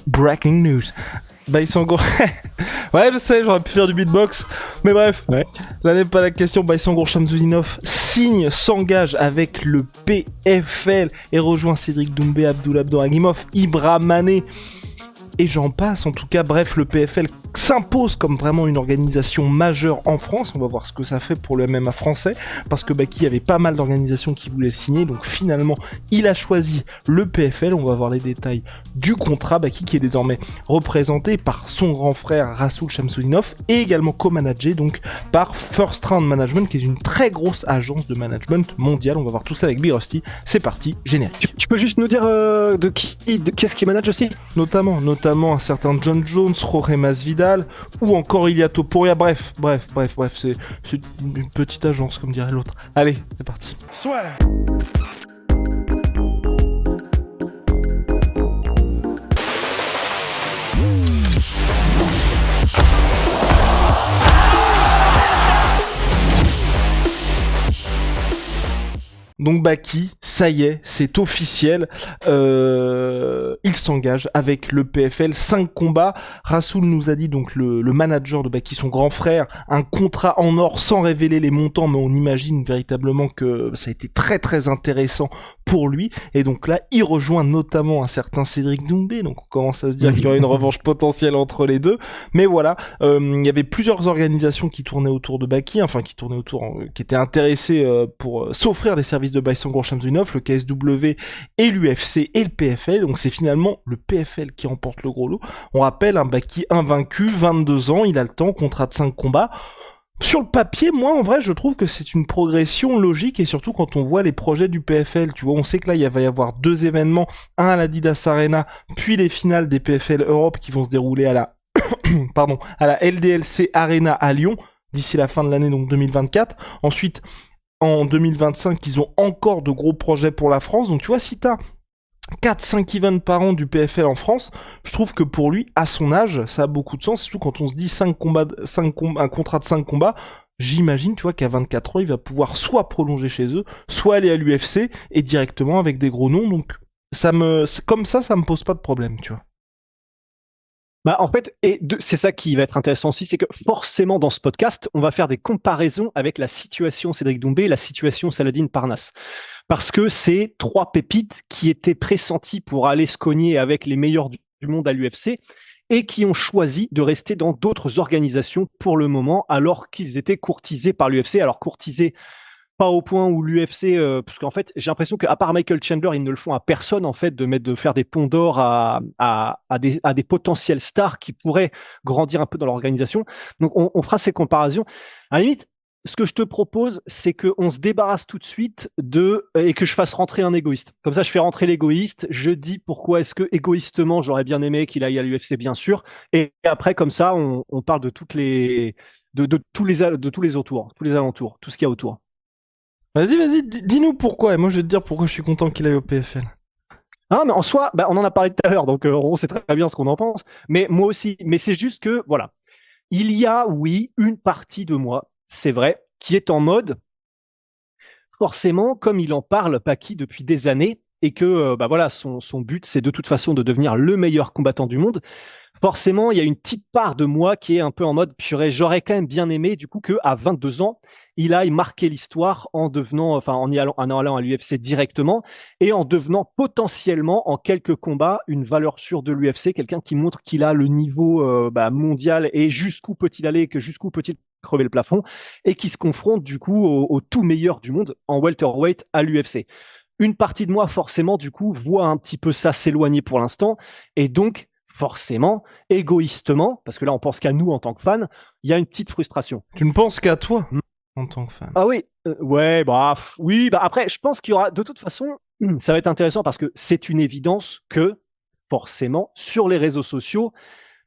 Breaking news. Baïsangour. Ouais, je sais, j'aurais pu faire du beatbox. Mais bref, là n'est pas la question. Baïsangour Shamsudinov s'engage avec le PFL et rejoint Cédric Doumbé, Abdullah Abdouragimov, Ibra Mané. Et j'en passe, en tout cas, bref, le PFL s'impose comme vraiment une organisation majeure en France. On va voir ce que ça fait pour le MMA français, parce que Baki avait pas mal d'organisations qui voulaient le signer, donc finalement, il a choisi le PFL. On va voir les détails du contrat. Baki qui est désormais représenté par son grand frère Rasoul Shamsudinov et également co-managé donc par First Round Management, qui est une très grosse agence de management mondiale. On va voir tout ça avec Big Rusty. C'est parti, générique. Tu peux juste nous dire de qui est-ce qui manage aussi ? Notamment un certain John Jones, Jorge Masvidal ou encore Ilia Topuria. Bref, c'est une petite agence comme dirait l'autre. Allez, c'est parti. Soit. Donc Baki, ça y est, c'est officiel, il s'engage avec le PFL, 5 combats, Rasoul nous a dit, donc le manager de Baki, son grand frère, un contrat en or sans révéler les montants, mais on imagine véritablement que ça a été très très intéressant pour lui, et donc là, il rejoint notamment un certain Cédric Doumbé, donc on commence à se dire qu'il y aura une revanche potentielle entre les deux, mais voilà, il y avait plusieurs organisations qui tournaient autour de Baki, qui étaient intéressées pour s'offrir des services de Baïsangour Shamsudinov, le KSW et l'UFC et le PFL, donc c'est finalement le PFL qui remporte le gros lot. On rappelle, un Baki invaincu, 22 ans, il a le temps, contrat de 5 combats. Sur le papier, moi, en vrai, je trouve que c'est une progression logique, et surtout quand on voit les projets du PFL, tu vois, on sait que là, il va y avoir 2 événements, un à l'Adidas Arena, puis les finales des PFL Europe qui vont se dérouler à la à la LDLC Arena à Lyon, d'ici la fin de l'année, donc 2024. Ensuite, en 2025, ils ont encore de gros projets pour la France. Donc tu vois, si t'as 4-5 events par an du PFL en France, je trouve que pour lui, à son âge, ça a beaucoup de sens. Surtout quand on se dit un contrat de 5 combats, j'imagine, tu vois, qu'à 24 ans, il va pouvoir soit prolonger chez eux, soit aller à l'UFC, et directement avec des gros noms. Donc comme ça me pose pas de problème, tu vois. En fait, c'est ça qui va être intéressant aussi, c'est que forcément dans ce podcast, on va faire des comparaisons avec la situation Cédric Doumbé et la situation Saladin Parnasse. Parce que c'est 3 pépites qui étaient pressenties pour aller se cogner avec les meilleurs du monde à l'UFC et qui ont choisi de rester dans d'autres organisations pour le moment, alors qu'ils étaient courtisés par l'UFC. Alors courtisés pas au point où l'UFC, parce qu'en fait, j'ai l'impression qu'à part Michael Chandler, ils ne le font à personne, en fait, de faire des ponts d'or à des potentiels stars qui pourraient grandir un peu dans l'organisation. Donc, on fera ces comparaisons. À la limite, ce que je te propose, c'est qu'on se débarrasse tout de suite et que je fasse rentrer un égoïste. Comme ça, je fais rentrer l'égoïste, je dis pourquoi est-ce que, égoïstement, j'aurais bien aimé qu'il aille à l'UFC, bien sûr. Et après, comme ça, on parle de tous les autours, tous les alentours, tout ce qu'il y a autour. Vas-y, dis-nous pourquoi, et moi je vais te dire pourquoi je suis content qu'il aille au PFL. Ah, mais en soi, on en a parlé tout à l'heure, donc on sait très bien ce qu'on en pense, mais moi aussi, mais c'est juste que, voilà, il y a, oui, une partie de moi, c'est vrai, qui est en mode, forcément, comme il en parle, Baki, depuis des années, et que, voilà, son but, c'est de toute façon de devenir le meilleur combattant du monde, forcément, il y a une petite part de moi qui est un peu en mode, purée, j'aurais quand même bien aimé, du coup, qu'à 22 ans, il aille marquer l'histoire en allant à l'UFC directement et en devenant potentiellement en quelques combats une valeur sûre de l'UFC, quelqu'un qui montre qu'il a le niveau mondial et jusqu'où peut-il aller, jusqu'où peut-il crever le plafond, et qui se confronte du coup au tout meilleur du monde en welterweight à l'UFC. Une partie de moi forcément du coup voit un petit peu ça s'éloigner pour l'instant, et donc forcément, égoïstement, parce que là on pense qu'à nous en tant que fans, il y a une petite frustration. Tu ne penses qu'à toi en tant que fan. Ah oui, ouais, oui, après, je pense qu'il y aura, de toute façon, ça va être intéressant parce que c'est une évidence que, forcément, sur les réseaux sociaux,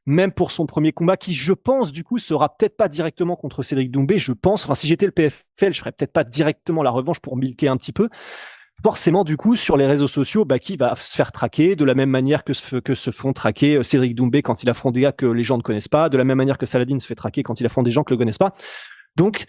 même pour son premier combat, qui, je pense, du coup, sera peut-être pas directement contre Cédric Doumbé, je pense, si j'étais le PFL, je ferais peut-être pas directement la revanche pour milquer un petit peu. Forcément, du coup, sur les réseaux sociaux, qui va se faire traquer de la même manière que se font traquer Cédric Doumbé quand il affronte des gars que les gens ne connaissent pas, de la même manière que Saladin se fait traquer quand il affronte des gens que ne le connaissent pas. Donc,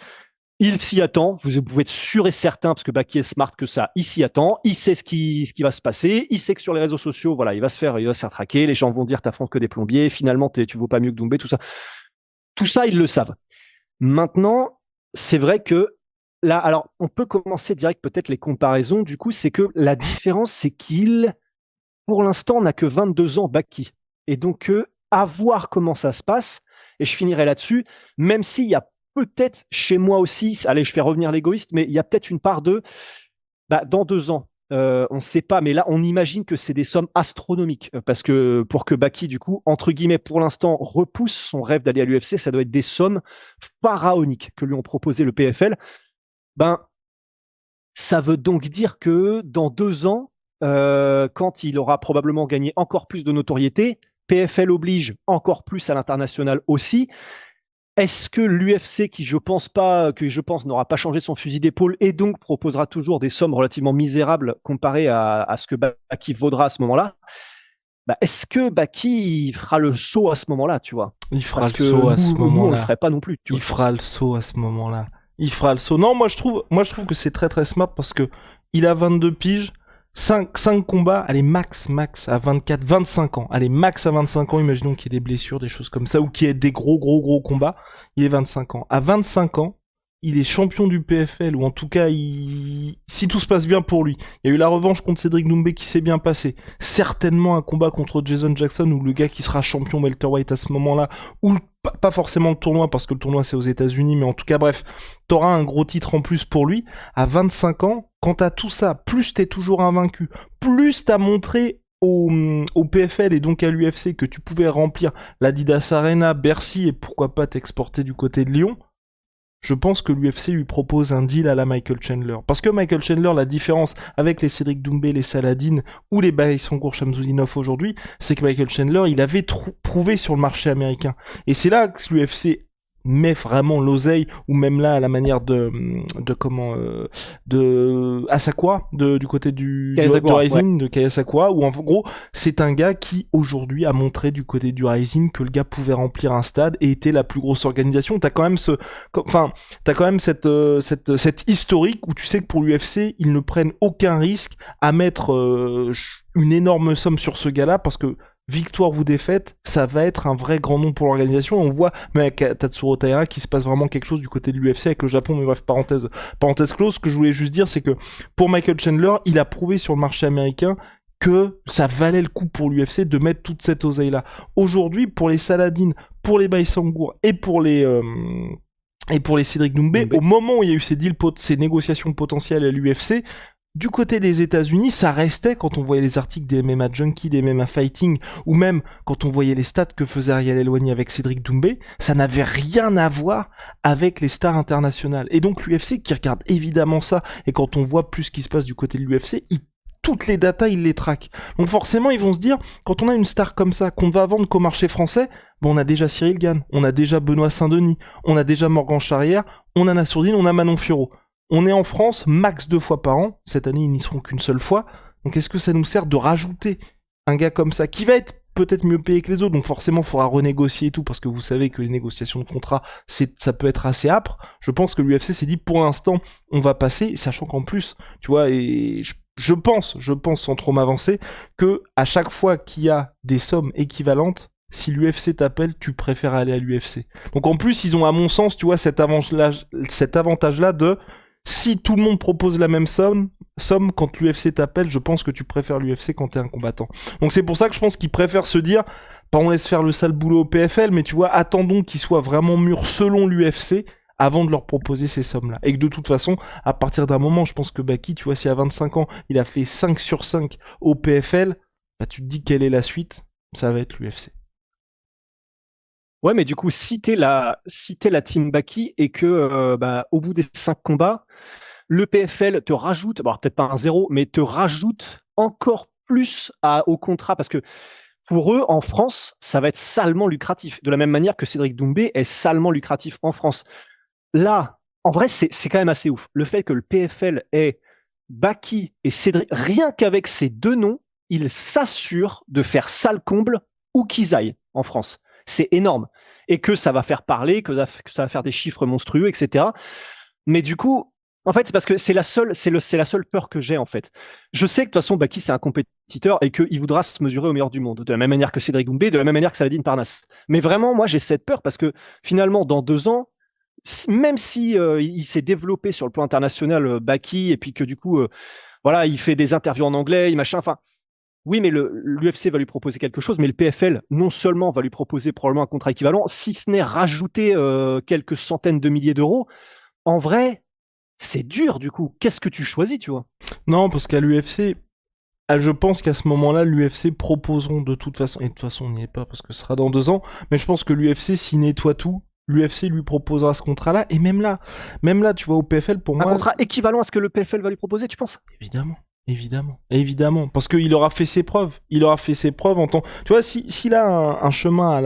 Il s'y attend, vous pouvez être sûr et certain, parce que Baki est smart que ça, il s'y attend, il sait ce qui va se passer, il sait que sur les réseaux sociaux, voilà, il va se faire traquer, les gens vont dire t'affrontes que des plombiers, finalement tu vaux pas mieux que Doumbé, tout ça. Tout ça, ils le savent. Maintenant, c'est vrai que là, alors on peut commencer direct peut-être les comparaisons, du coup, c'est que la différence, c'est qu'il, pour l'instant, n'a que 22 ans, Baki. Et donc, à voir comment ça se passe, et je finirai là-dessus, même s'il y a peut-être chez moi aussi, allez, je fais revenir l'égoïste, mais il y a peut-être une part de, dans 2 ans, on ne sait pas, mais là, on imagine que c'est des sommes astronomiques, parce que pour que Baki, du coup, entre guillemets, pour l'instant, repousse son rêve d'aller à l'UFC, ça doit être des sommes pharaoniques que lui ont proposé le PFL. Ben, ça veut donc dire que dans 2 ans, quand il aura probablement gagné encore plus de notoriété, PFL oblige encore plus à l'international aussi. Est-ce que l'UFC, qui je pense n'aura pas changé son fusil d'épaule et donc proposera toujours des sommes relativement misérables comparées à ce que Baki vaudra à ce moment-là, est-ce que Baki fera le saut à ce moment-là, tu vois? Il fera Parce le que saut à ce nous, on le moment-là. ferait pas non plus. Tu vois, Il fera le saut à ce moment-là. Il fera le saut. Non, moi je trouve que c'est très très smart parce que il a 22 piges, 5 combats, allez max à 24, 25 ans. Allez max à 25 ans, imaginons qu'il y ait des blessures, des choses comme ça, ou qu'il y ait des gros combats, il est 25 ans. À 25 ans, il est champion du PFL, ou en tout cas, si tout se passe bien pour lui. Il y a eu la revanche contre Cédric Doumbé qui s'est bien passé. Certainement un combat contre Jason Jackson, ou le gars qui sera champion welterweight à ce moment-là, ou pas forcément le tournoi, parce que le tournoi c'est aux États-Unis, mais en tout cas, bref, t'auras un gros titre en plus pour lui. À 25 ans, quand t'as tout ça, plus t'es toujours invaincu, plus t'as montré au PFL et donc à l'UFC que tu pouvais remplir l'Adidas Arena, Bercy et pourquoi pas t'exporter du côté de Lyon, je pense que l'UFC lui propose un deal à la Michael Chandler. Parce que Michael Chandler, la différence avec les Cédric Doumbé, les Saladin ou les Baïsangour Shamsudinov aujourd'hui, c'est que Michael Chandler, il avait prouvé sur le marché américain. Et c'est là que l'UFC met vraiment l'oseille, ou même là à la manière de Asakura, du côté de Rising, de Kaya Sakura, où en gros c'est un gars qui aujourd'hui a montré du côté du Rising que le gars pouvait remplir un stade et était la plus grosse organisation. T'as quand même cette historique où tu sais que pour l'UFC ils ne prennent aucun risque à mettre une énorme somme sur ce gars-là, parce que victoire ou défaite, ça va être un vrai grand nom pour l'organisation. On voit, mais avec Tatsuro Taira, qu'il se passe vraiment quelque chose du côté de l'UFC avec le Japon. Mais bref, parenthèse close. Ce que je voulais juste dire, c'est que pour Michael Chandler, il a prouvé sur le marché américain que ça valait le coup pour l'UFC de mettre toute cette oseille-là. Aujourd'hui, pour les Saladin, pour les Baïsangour et pour les Cédric Doumbé, au moment où il y a eu ces négociations potentielles à l'UFC, du côté des États-Unis, ça restait, quand on voyait les articles des MMA Junkie, des MMA Fighting, ou même quand on voyait les stats que faisait Ariel Helwani avec Cédric Doumbé, ça n'avait rien à voir avec les stars internationales. Et donc l'UFC, qui regarde évidemment ça, et quand on voit plus ce qui se passe du côté de l'UFC, toutes les datas, ils les traquent. Donc forcément, ils vont se dire, quand on a une star comme ça, qu'on ne va vendre qu'au marché français, on a déjà Cyril Gane, on a déjà Benoît Saint-Denis, on a déjà Morgan Charrière, on a Nassourdine, on a Manon Fiorot. On est en France max 2 fois par an. Cette année, ils n'y seront qu'une seule fois. Donc, est-ce que ça nous sert de rajouter un gars comme ça, qui va être peut-être mieux payé que les autres, donc forcément, il faudra renégocier et tout, parce que vous savez que les négociations de contrat, ça peut être assez âpre. Je pense que l'UFC s'est dit, pour l'instant, on va passer, sachant qu'en plus, tu vois, et je pense, sans trop m'avancer, que à chaque fois qu'il y a des sommes équivalentes, si l'UFC t'appelle, tu préfères aller à l'UFC. Donc en plus, ils ont, à mon sens, tu vois, cet avantage-là de... Si tout le monde propose la même somme quand l'UFC t'appelle, je pense que tu préfères l'UFC quand t'es un combattant. Donc c'est pour ça que je pense qu'ils préfèrent se dire, pas on laisse faire le sale boulot au PFL, mais tu vois, attendons qu'ils soient vraiment mûrs selon l'UFC avant de leur proposer ces sommes-là. Et que de toute façon, à partir d'un moment, je pense que Baki, tu vois, si à 25 ans, il a fait 5 sur 5 au PFL, tu te dis quelle est la suite, ça va être l'UFC. Ouais, mais du coup, si t'es la team Baki et que au bout des 5 combats, le PFL te rajoute, bon, peut-être pas un zéro, mais te rajoute encore plus au contrat, parce que pour eux, en France, ça va être salement lucratif, de la même manière que Cédric Doumbé est salement lucratif en France. Là, en vrai, c'est quand même assez ouf. Le fait que le PFL ait Baki et Cédric, rien qu'avec ces deux noms, ils s'assurent de faire sale comble où qu'ils aillent en France. C'est énorme. Et que ça va faire parler, que ça va faire des chiffres monstrueux, etc. Mais du coup, en fait, c'est parce que c'est la seule peur que j'ai, en fait. Je sais que de toute façon, Baki, c'est un compétiteur et qu'il voudra se mesurer au meilleur du monde, de la même manière que Cédric Doumbé, de la même manière que Saladin Parnasse. Mais vraiment, moi, j'ai cette peur parce que finalement, dans 2 ans, même si il s'est développé sur le plan international, Baki, et puis que du coup, voilà, il fait des interviews en anglais, il machin, enfin, oui, mais l'UFC va lui proposer quelque chose, mais le PFL, non seulement va lui proposer probablement un contrat équivalent, si ce n'est rajouter quelques centaines de milliers d'euros, en vrai, c'est dur du coup. Qu'est-ce que tu choisis, tu vois? Non, parce qu'à l'UFC, je pense qu'à ce moment-là, l'UFC proposeront de toute façon, et de toute façon on n'y est pas parce que ce sera dans 2 ans, mais je pense que l'UFC, s'il nettoie tout, l'UFC lui proposera ce contrat-là, et même là, tu vois, au PFL, pour Un moi, contrat équivalent à ce que le PFL va lui proposer, tu penses? évidemment. Évidemment, parce qu'il aura fait ses preuves. Il aura fait ses preuves en tant. Tu vois, s'il a un chemin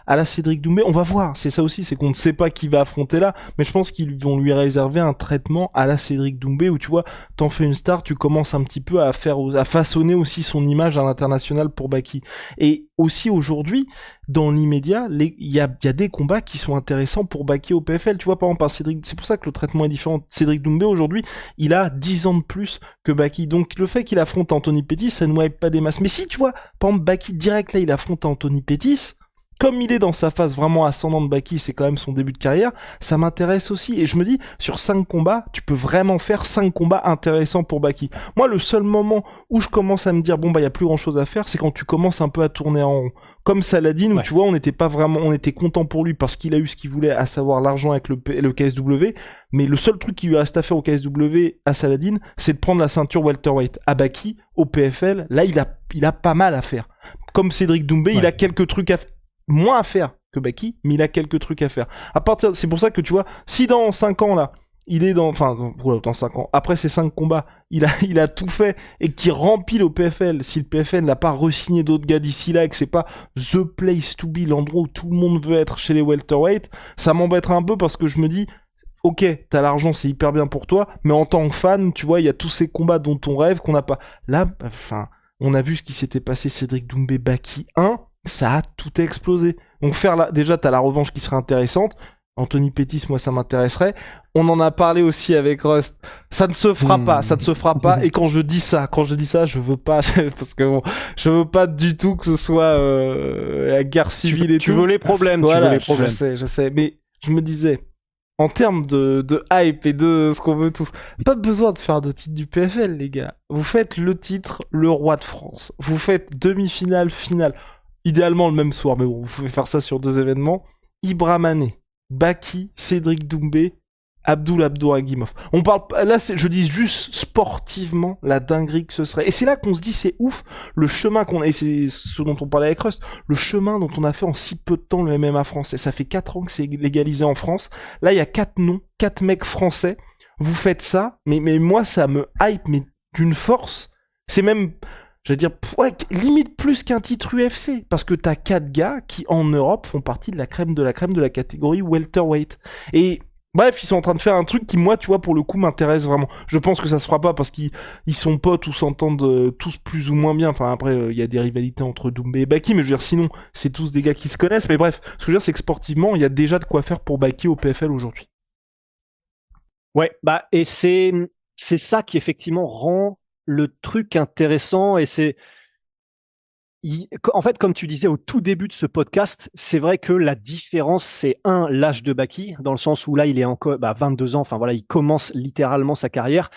à la Cédric Doumbé, on va voir. C'est ça aussi, c'est qu'on ne sait pas qui va affronter là, mais je pense qu'ils vont lui réserver un traitement à la Cédric Doumbé où tu vois, t'en fais une star, tu commences un petit peu à façonner aussi son image à l'international pour Baki. Et aussi aujourd'hui, dans l'immédiat, il y a des combats qui sont intéressants pour Baki au PFL. Tu vois, par exemple, c'est pour ça que le traitement est différent. Cédric Doumbé aujourd'hui, il a 10 ans de plus que Baki. Donc le fait qu'il affronte Anthony Pettis, ça ne wipe pas des masses. Mais si tu vois, par exemple, Baki direct là, il affronte Anthony Pettis, comme il est dans sa phase vraiment ascendante, Baki, c'est quand même son début de carrière, ça m'intéresse aussi. Et je me dis, sur 5 combats, tu peux vraiment faire 5 combats intéressants pour Baki. Moi, le seul moment où je commence à me dire, bon, bah, il y a plus grand chose à faire, c'est quand tu commences un peu à tourner en rond. Comme Saladin, où tu vois, on était content pour lui parce qu'il a eu ce qu'il voulait, à savoir l'argent avec le KSW. Mais le seul truc qui lui reste à faire au KSW à Saladin, c'est de prendre la ceinture welterweight. À Baki, au PFL, là, il a pas mal à faire. Comme Cédric Doumbé, il a quelques trucs moins à faire que Baki, mais il a quelques trucs à faire. C'est pour ça que tu vois, si dans 5 ans là, il est dans 5 ans, après ces 5 combats, il a tout fait et qu'il remplit au PFL, si le PFL n'a pas re-signé d'autres gars d'ici là et que c'est pas the place to be, l'endroit où tout le monde veut être chez les welterweight, ça m'embêtera un peu parce que je me dis, ok, t'as l'argent, c'est hyper bien pour toi, mais en tant que fan, tu vois, il y a tous ces combats dont on rêve qu'on n'a pas. Là, enfin, on a vu ce qui s'était passé, Cédric Doumbé Baki 1, ça a tout explosé. Donc déjà, t'as la revanche qui serait intéressante. Anthony Pettis, moi, ça m'intéresserait. On en a parlé aussi avec Rust. Ça ne se fera pas, ça ne se fera pas. Et quand je dis ça, je veux pas, parce que bon, je veux pas du tout que ce soit la guerre civile et tout. Tu veux les problèmes, voilà, tu veux les problèmes. Je sais. Mais je me disais, en termes de hype et de ce qu'on veut tous, pas besoin de faire de titre du PFL, les gars. Vous faites le titre, le roi de France. Vous faites demi-finale, finale. Idéalement le même soir, mais bon, vous pouvez faire ça sur 2 événements. Ibrahim Baki, Cédric Doumbé, Abdouragimov. On parle là, je dis juste sportivement la dinguerie que ce serait. Et c'est là qu'on se dit c'est ouf le chemin qu'on a, et c'est ce dont on parlait avec Rust, le chemin dont on a fait en si peu de temps le MMA français. Ça fait 4 ans que c'est légalisé en France. Là, il y a 4 noms, 4 mecs français. Vous faites ça, mais moi ça me hype, mais d'une force. C'est même, je veux dire, ouais, limite plus qu'un titre UFC, parce que t'as 4 gars qui, en Europe, font partie de la crème de la crème de la catégorie welterweight. Et bref, ils sont en train de faire un truc qui, moi, tu vois, pour le coup, m'intéresse vraiment. Je pense que ça se fera pas parce qu'ils sont potes ou s'entendent tous plus ou moins bien. Enfin, après, il y a des rivalités entre Doumbé et Baki, mais je veux dire, sinon, c'est tous des gars qui se connaissent. Mais bref, ce que je veux dire, c'est que sportivement, il y a déjà de quoi faire pour Baki au PFL aujourd'hui. Ouais, bah, et c'est ça qui, effectivement, rend le truc intéressant, et en fait, comme tu disais au tout début de ce podcast, c'est vrai que la différence, c'est l'âge de Baki, dans le sens où là, il est encore 22 ans, enfin voilà, il commence littéralement sa carrière,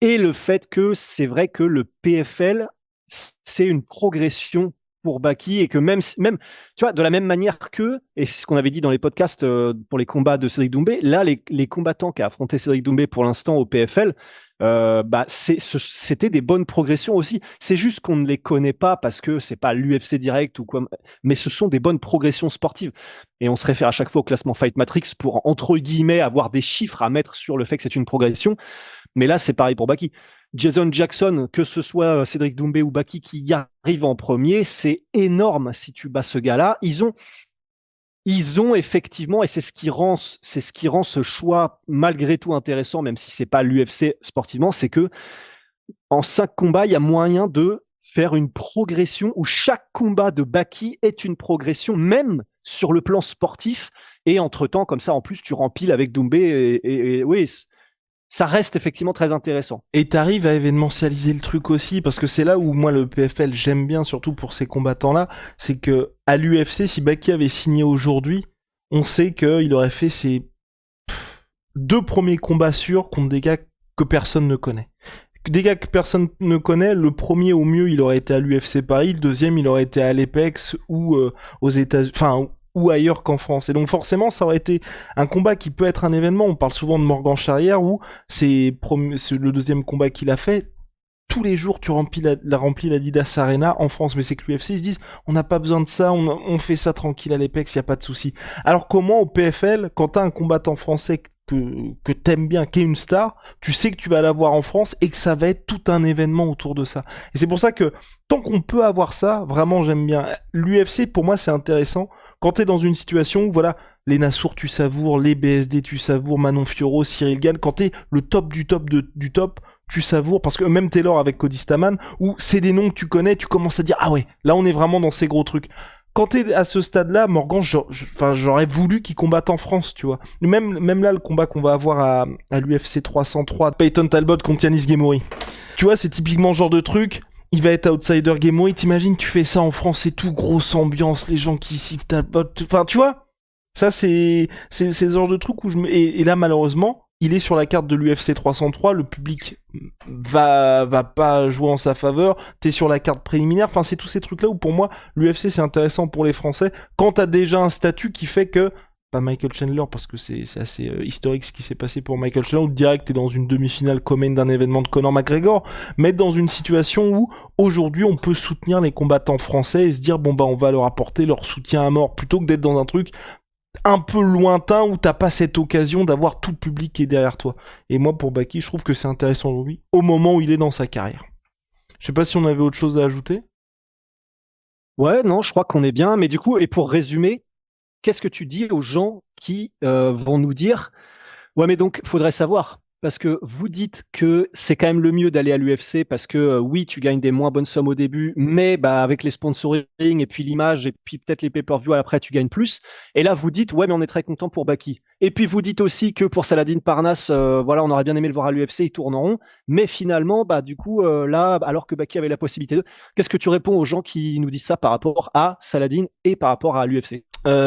et le fait que c'est vrai que le PFL, c'est une progression pour Baki, et que même, tu vois, de la même manière et c'est ce qu'on avait dit dans les podcasts pour les combats de Cédric Doumbé, là, les combattants qui a affronté Cédric Doumbé pour l'instant au PFL, c'était des bonnes progressions aussi. C'est juste qu'on ne les connaît pas parce que c'est pas l'UFC direct ou quoi, mais ce sont des bonnes progressions sportives. Et on se réfère à chaque fois au classement Fight Matrix pour, entre guillemets, avoir des chiffres à mettre sur le fait que c'est une progression. Mais là, c'est pareil pour Baki. Jason Jackson, que ce soit Cédric Doumbé ou Baki qui y arrive en premier, c'est énorme si tu bats ce gars-là. Ils ont effectivement, et c'est ce qui rend ce choix malgré tout intéressant, même si c'est pas l'UFC sportivement, c'est que en 5 combats, il y a moyen de faire une progression où chaque combat de Baki est une progression, même sur le plan sportif. Et entre-temps, comme ça, en plus, tu rempiles avec Doumbé. Et oui, ça reste effectivement très intéressant. Et t'arrives à événementialiser le truc aussi, parce que c'est là où moi le PFL j'aime bien, surtout pour ces combattants-là, c'est que à l'UFC, si Baki avait signé aujourd'hui, on sait qu'il aurait fait ses 2 premiers combats sûrs contre des gars que personne ne connaît. Des gars que personne ne connaît, le premier au mieux il aurait été à l'UFC Paris, le deuxième il aurait été à l'Apex ou aux États-Unis, enfin ou ailleurs qu'en France. Et donc forcément ça aurait été un combat qui peut être un événement. On parle souvent de Morgan Charrière où c'est le deuxième combat qu'il a fait. Tous les jours, tu remplis l'Adidas Arena en France, mais c'est que l'UFC, ils se disent, on n'a pas besoin de ça, on fait ça tranquille à l'Apex, y a pas de souci. Alors comment au PFL, quand t'as un combattant français que t'aimes bien, qui est une star, tu sais que tu vas l'avoir en France et que ça va être tout un événement autour de ça. Et c'est pour ça que tant qu'on peut avoir ça, vraiment j'aime bien. L'UFC, pour moi, c'est intéressant. Quand t'es dans une situation où, voilà, les Nassour, tu savoures, les BSD, tu savoures, Manon Fiorot, Cyril Gane, quand t'es le top du top du top, tu savoures, parce que même Taylor avec Cody Stamann, où c'est des noms que tu connais, tu commences à dire, ah ouais, là on est vraiment dans ces gros trucs. Quand t'es à ce stade-là, Morgan, j'aurais voulu qu'il combatte en France, tu vois. Même là, le combat qu'on va avoir à l'UFC 303, Peyton Talbot contre Yanis Ghemmouri. Tu vois, c'est typiquement le genre de truc, il va être outsider Ghemmouri, t'imagines, tu fais ça en France et tout, grosse ambiance, les gens qui sifflent Talbot, enfin, tu vois. Ça, c'est ce genre de truc où et là, malheureusement, il est sur la carte de l'UFC 303, le public va pas jouer en sa faveur, t'es sur la carte préliminaire, enfin c'est tous ces trucs là où pour moi l'UFC c'est intéressant pour les Français quand t'as déjà un statut qui fait que, pas Michael Chandler parce que c'est assez historique ce qui s'est passé pour Michael Chandler, où direct t'es dans une demi-finale commune d'un événement de Conor McGregor, mais dans une situation où aujourd'hui on peut soutenir les combattants français et se dire bon bah on va leur apporter leur soutien à mort plutôt que d'être dans un truc un peu lointain où t'as pas cette occasion d'avoir tout le public qui est derrière toi. Et moi, pour Baki, je trouve que c'est intéressant aujourd'hui, au moment où il est dans sa carrière. Je sais pas si on avait autre chose à ajouter. Ouais, non, je crois qu'on est bien. Mais du coup, et pour résumer, qu'est-ce que tu dis aux gens qui vont nous dire, ouais, mais donc, faudrait savoir. Parce que vous dites que c'est quand même le mieux d'aller à l'UFC parce que oui, tu gagnes des moins bonnes sommes au début, mais bah, avec les sponsoring et puis l'image et puis peut-être les pay-per-view après, tu gagnes plus. Et là, vous dites, ouais, mais on est très content pour Baki. Et puis vous dites aussi que pour Saladin Parnasse, voilà, on aurait bien aimé le voir à l'UFC, il tourne en rond. Mais finalement, bah, du coup, là, alors que Baki avait la possibilité de. Qu'est-ce que tu réponds aux gens qui nous disent ça par rapport à Saladin et par rapport à l'UFC?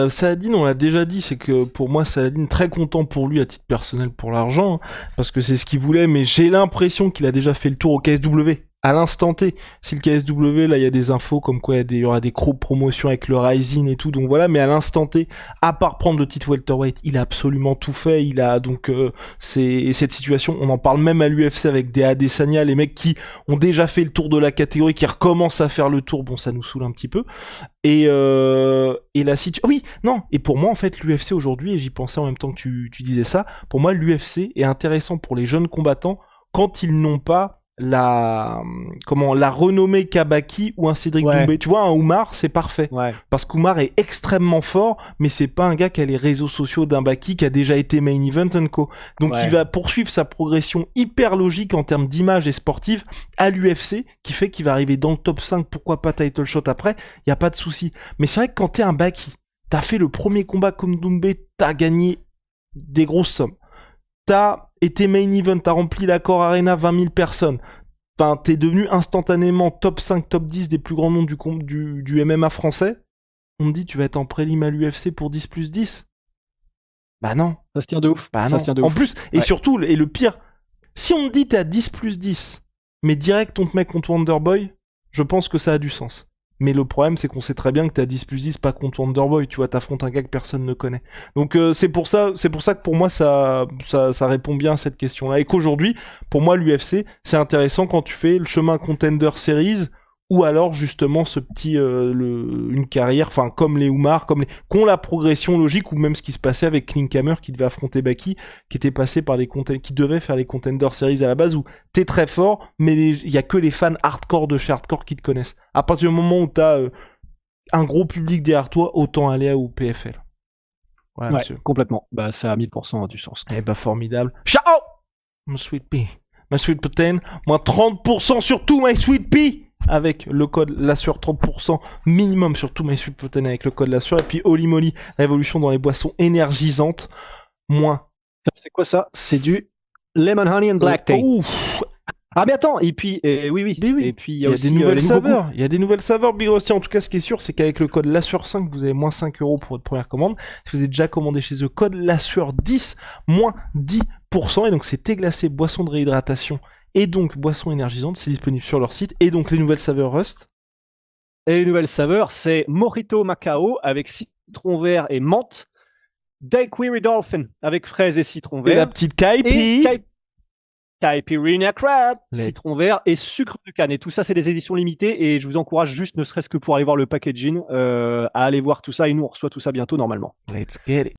Saladin, on l'a déjà dit, c'est que pour moi, Saladin, très content pour lui à titre personnel pour l'argent, hein, parce que c'est ce qu'il voulait, mais j'ai l'impression qu'il a déjà fait le tour au KSW. À l'instant T, si le KSW, là, il y a des infos comme quoi il y aura des gros promotions avec le Rising et tout, donc voilà, mais à l'instant T, à part prendre le titre welterweight, il a absolument tout fait, il a donc, c'est cette situation, on en parle même à l'UFC avec des Adesanya, les mecs qui ont déjà fait le tour de la catégorie, qui recommencent à faire le tour, bon, ça nous saoule un petit peu, et la situation, oui, non, et pour moi, en fait, l'UFC aujourd'hui, et j'y pensais en même temps que tu disais ça, pour moi, l'UFC est intéressant pour les jeunes combattants quand ils n'ont pas la renommée Kabaki ou un Cédric Doumbé. Tu vois, un Oumar, c'est parfait. Ouais. Parce qu'Oumar est extrêmement fort, mais c'est pas un gars qui a les réseaux sociaux d'un Baki qui a déjà été main event and co. Donc il va poursuivre sa progression hyper logique en termes d'image et sportive à l'UFC, qui fait qu'il va arriver dans le top 5, pourquoi pas title shot après, y a pas de souci. Mais c'est vrai que quand t'es un Baki, t'as fait le premier combat comme Doumbé, t'as gagné des grosses sommes. T'as été main event, t'as rempli l'accord Arena 20 000 personnes. Enfin, t'es devenu instantanément top 5, top 10 des plus grands noms du MMA français. On me dit, tu vas être en prélim à l'UFC pour 10+10. Bah non. Ça se tient de ouf. Bah ça non. se tient de ouf. En plus, et surtout, et le pire, si on me dit t'es à 10+10, mais direct on te met contre Wonderboy, je pense que ça a du sens. Mais le problème, c'est qu'on sait très bien que t'as 10+10 pas contre Wonderboy, tu vois, t'affrontes un gars que personne ne connaît. Donc c'est pour ça que pour moi ça répond bien à cette question-là. Et qu'aujourd'hui, pour moi, l'UFC, c'est intéressant quand tu fais le chemin Contender Series, ou alors justement ce petit une carrière, enfin comme les Oumar, qui ont la progression logique, ou même ce qui se passait avec Klinkhammer qui devait affronter Baki, qui était passé par qui devait faire les Contender Series à la base, où t'es très fort, mais il y a que les fans hardcore de chez Hardcore qui te connaissent. À partir du moment où t'as un gros public derrière toi, autant aller au PFL. Ouais, monsieur. Complètement. Bah ça a 1000% du sens. Eh bah formidable. Ciao, my sweet pea, my sweet protein, moins 30% sur tout my sweet pea. Avec le code LASSURE, 30% minimum sur tout mes sweet protein avec le code LASSURE. Et puis Holy Moly, révolution dans les boissons énergisantes, moins. C'est quoi ça? C'est du Lemon honey and black tea. Ouf. Ah mais attends, et puis oui. Oui. Et puis il Il y a aussi des nouvelles les nouveaux saveurs. Il y a des nouvelles saveurs Big Rusty. En tout cas, ce qui est sûr, c'est qu'avec le code LASSURE5, vous avez moins 5 € pour votre première commande. Si vous avez déjà commandé chez eux, code LASSURE10, moins 10%. Et donc, c'est thé glacé, boisson de réhydratation et donc boisson énergisante. C'est disponible sur leur site. Et donc, les nouvelles saveurs Rust. Et les nouvelles saveurs, c'est Mojito Macao avec citron vert et menthe, Daiquiri Dolphin avec fraises et citron Et vert, la petite Kaipi. Caipirinha Crab, Les- citron vert et sucre de canne. Et tout ça, c'est des éditions limitées. Et je vous encourage juste, ne serait-ce que pour aller voir le packaging, à aller voir tout ça. Et nous, on reçoit tout ça bientôt normalement. Let's get it.